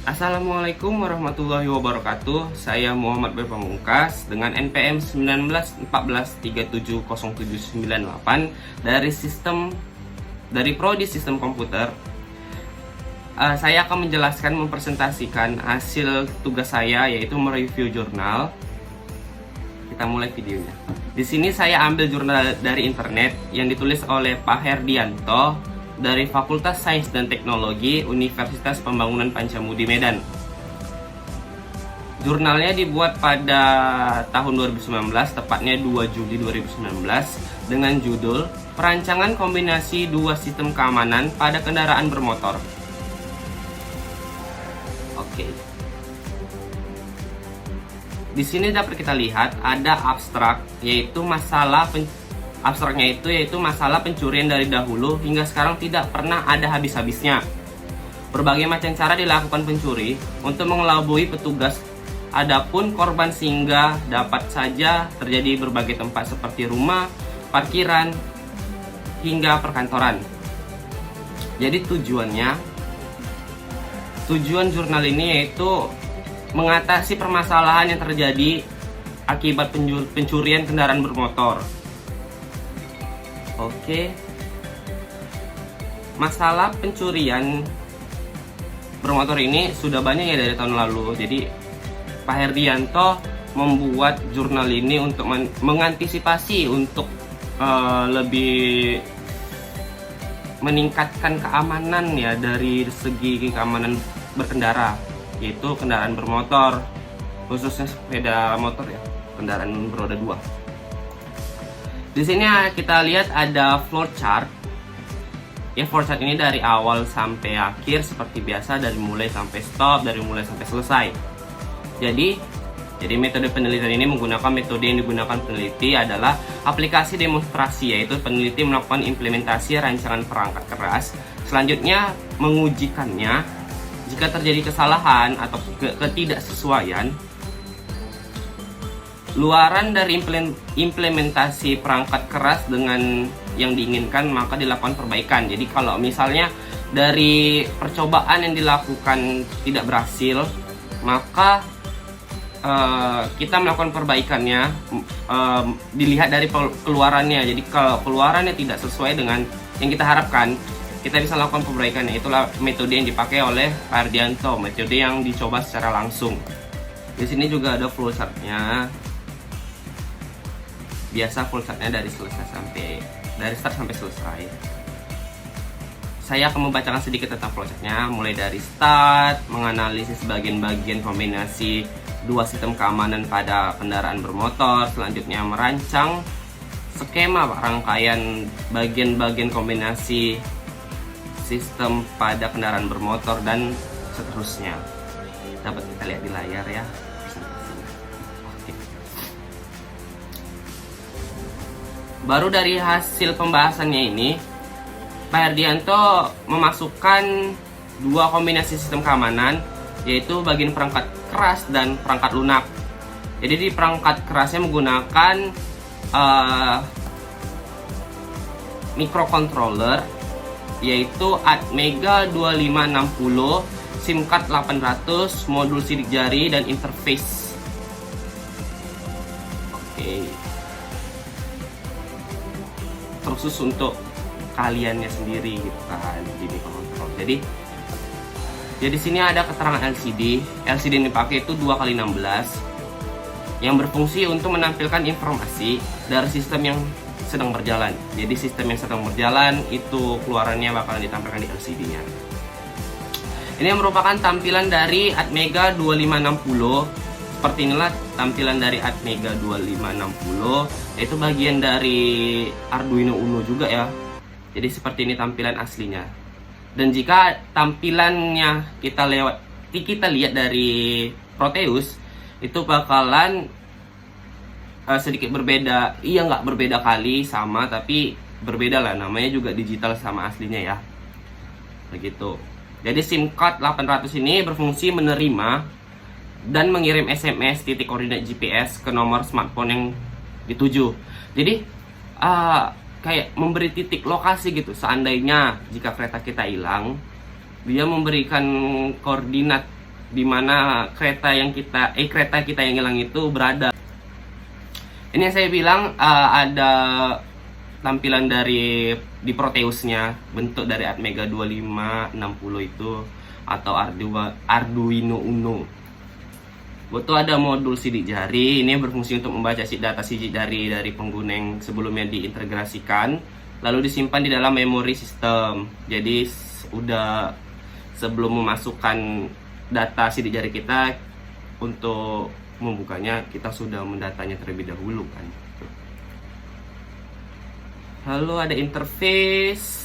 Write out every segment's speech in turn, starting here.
Assalamualaikum warahmatullahi wabarakatuh. Saya Muhammad B. Pamungkas dengan NPM 1914370798 dari Prodi Sistem Komputer. Saya akan menjelaskan, mempresentasikan hasil tugas saya, yaitu mereview jurnal. Kita mulai videonya. Di sini saya ambil jurnal dari internet yang ditulis oleh Pak Herdianto dari Fakultas Sains dan Teknologi Universitas Pembangunan Pancamudi Medan. Jurnalnya dibuat pada tahun 2019, tepatnya 2 Juli 2019, dengan judul Perancangan Kombinasi Dua Sistem Keamanan pada Kendaraan Bermotor. Oke. Di sini dapat kita lihat ada abstrak, yaitu masalah pencurian dari dahulu hingga sekarang tidak pernah ada habis-habisnya. Berbagai macam cara dilakukan pencuri untuk mengelabui petugas. Adapun korban sehingga dapat saja terjadi berbagai tempat seperti rumah, parkiran, hingga perkantoran. Jadi tujuan jurnal ini yaitu mengatasi permasalahan yang terjadi akibat pencurian kendaraan bermotor. Oke, masalah pencurian bermotor ini sudah banyak ya dari tahun lalu. Jadi Pak Herdianto membuat jurnal ini untuk mengantisipasi untuk lebih meningkatkan keamanan ya, dari segi keamanan berkendara, yaitu kendaraan bermotor, khususnya sepeda motor ya, kendaraan beroda 2. Di sini kita lihat ada flowchart. Ya, flowchart ini dari awal sampai akhir seperti biasa, dari mulai sampai stop, dari mulai sampai selesai. Jadi metode penelitian ini menggunakan metode yang digunakan peneliti adalah aplikasi demonstrasi, yaitu peneliti melakukan implementasi rancangan perangkat keras. Selanjutnya mengujikannya. Jika terjadi kesalahan atau ketidaksesuaian, luaran dari implementasi perangkat keras dengan yang diinginkan, maka dilakukan perbaikan. Jadi kalau misalnya dari percobaan yang dilakukan tidak berhasil, maka kita melakukan perbaikannya, dilihat dari keluarannya. Jadi kalau keluarannya tidak sesuai dengan yang kita harapkan, kita bisa lakukan perbaikannya. Itulah metode yang dipakai oleh Pak Herdianto, metode yang dicoba secara langsung. Di sini juga ada flowchartnya. Biasa flowchartnya dari start sampai selesai. Saya akan membacakan sedikit tentang flowchartnya, mulai dari start, menganalisis bagian-bagian kombinasi dua sistem keamanan pada kendaraan bermotor, selanjutnya merancang skema rangkaian bagian-bagian kombinasi sistem pada kendaraan bermotor, dan seterusnya. Dapat kita lihat di layar ya. Baru dari hasil pembahasannya ini, Pak Herdianto memasukkan dua kombinasi sistem keamanan, yaitu bagian perangkat keras dan perangkat lunak. Jadi di perangkat kerasnya menggunakan microcontroller, yaitu Atmega 2560, SIM card 800, modul sidik jari, dan interface. Oke. Khusus untuk kaliannya sendiri gitu kan, di microcontroller. Jadi sini ada keterangan LCD. LCD yang dipakai itu 2x16 yang berfungsi untuk menampilkan informasi dari sistem yang sedang berjalan. Jadi sistem yang sedang berjalan itu keluarannya bakalan ditampilkan di LCD-nya. Ini merupakan tampilan dari Atmega 2560. Seperti inilah tampilan dari Atmega 2560, yaitu bagian dari Arduino Uno juga ya. Jadi seperti ini tampilan aslinya. Dan jika tampilannya kita lihat dari Proteus, itu bakalan sedikit berbeda. Iya, nggak berbeda kali, sama, tapi berbeda lah. Namanya juga digital sama aslinya ya. Begitu. Jadi SIM card 800 ini berfungsi menerima dan mengirim SMS titik koordinat GPS ke nomor smartphone yang dituju. Jadi kayak memberi titik lokasi gitu. Seandainya jika kereta kita hilang, dia memberikan koordinat di mana kereta kita yang hilang itu berada. Ini yang saya bilang ada tampilan di Proteusnya, bentuk dari Atmega 2560 itu atau Arduino Uno. Betul, ada modul sidik jari. Ini berfungsi untuk membaca data sidik jari dari pengguna yang sebelumnya diintegrasikan, lalu disimpan di dalam memori sistem. Jadi udah sebelum memasukkan data sidik jari kita, untuk membukanya kita sudah mendatanya terlebih dahulu kan. Lalu ada interface.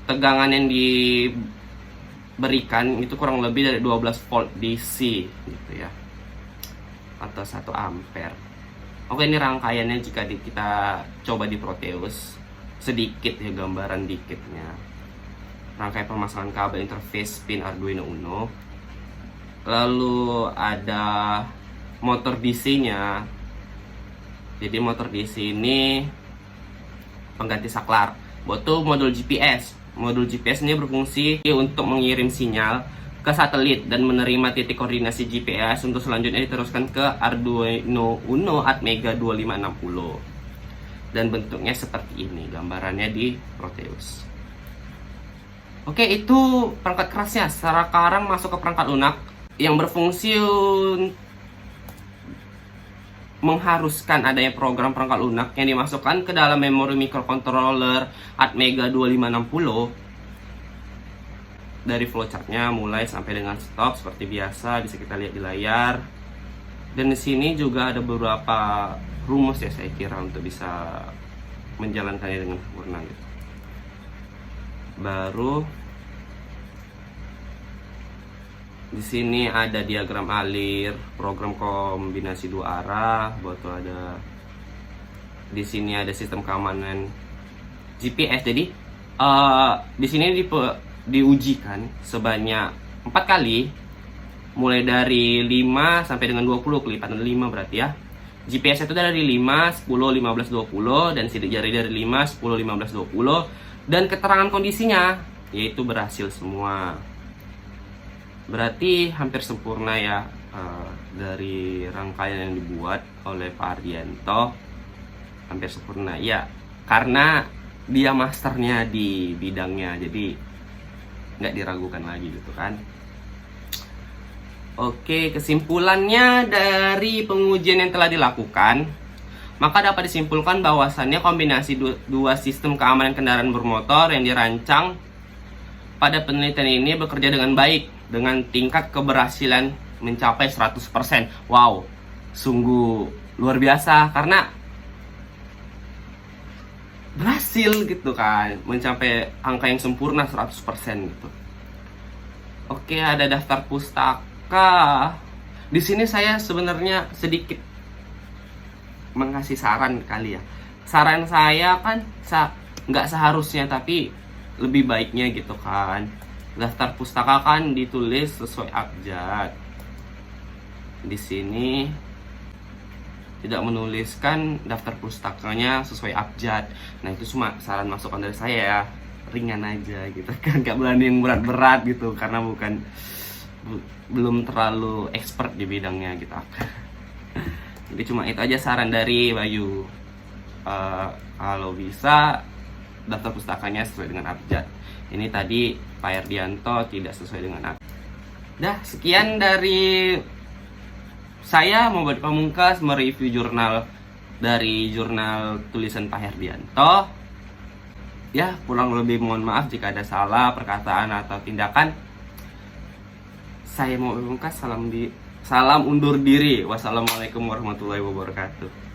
Tegangan yang diberikan itu kurang lebih dari 12 volt DC gitu ya, atau 1 ampere. Oke, ini rangkaiannya jika kita coba di Proteus. Sedikit ya, gambaran dikitnya. Rangkaian pemasangan kabel interface pin Arduino Uno. Lalu ada motor DC-nya. Jadi motor DC ini pengganti saklar. Butuh modul GPS. Modul GPS ini berfungsi untuk mengirim sinyal ke satelit dan menerima titik koordinasi GPS untuk selanjutnya diteruskan ke Arduino Uno Atmega 2560. Dan bentuknya seperti ini gambarannya di Proteus. Oke, itu perangkat kerasnya. Sekarang masuk ke perangkat lunak yang berfungsi mengharuskan adanya program perangkat lunak yang dimasukkan ke dalam memori microcontroller Atmega 2560. Dari flowchartnya mulai sampai dengan stop seperti biasa bisa kita lihat di layar. Dan di sini juga ada beberapa rumus ya, saya kira, untuk bisa menjalankannya dengan sempurna gitu. Baru di sini ada diagram alir, program kombinasi 2 arah, botol ada. Di sini ada sistem keamanan GPS. Jadi di sini diujikan sebanyak 4 kali, mulai dari 5 sampai dengan 20, kelipatan 5 berarti ya. GPS itu dari 5, 10, 15, 20, dan sidik jari dari 5, 10, 15, 20, dan keterangan kondisinya yaitu berhasil semua. Berarti hampir sempurna ya dari rangkaian yang dibuat oleh Pak Ardianto. Hampir sempurna ya, karena dia masternya di bidangnya, jadi nggak diragukan lagi gitu kan. Oke, kesimpulannya dari pengujian yang telah dilakukan, maka dapat disimpulkan bahwasannya kombinasi dua sistem keamanan kendaraan bermotor yang dirancang pada penelitian ini bekerja dengan baik, dengan tingkat keberhasilan mencapai 100%. Wow, sungguh luar biasa, karena berhasil gitu kan, mencapai angka yang sempurna 100% gitu. Oke, ada daftar pustaka. Di sini saya sebenarnya sedikit mengasih saran kali ya. Saran saya kan nggak seharusnya, tapi lebih baiknya gitu kan. Daftar pustaka kan ditulis sesuai abjad. Di sini tidak menuliskan daftar pustakanya sesuai abjad. Nah, itu cuma saran masukan dari saya ya, ringan aja gitu kan, nggak berani yang berat-berat gitu, karena belum terlalu expert di bidangnya gitu. Jadi cuma itu aja saran dari Bayu. Kalau bisa daftar pustakanya sesuai dengan abjad. Ini tadi Pak Ardianto tidak sesuai dengan abjad. Dah, sekian dari saya, Muhammad Pamungkas, mereview jurnal dari jurnal tulisan Pak Ardianto. Ya, kurang lebih mohon maaf jika ada salah perkataan atau tindakan. Saya Muhammad Pamungkas, salam undur diri. Wassalamualaikum warahmatullahi wabarakatuh.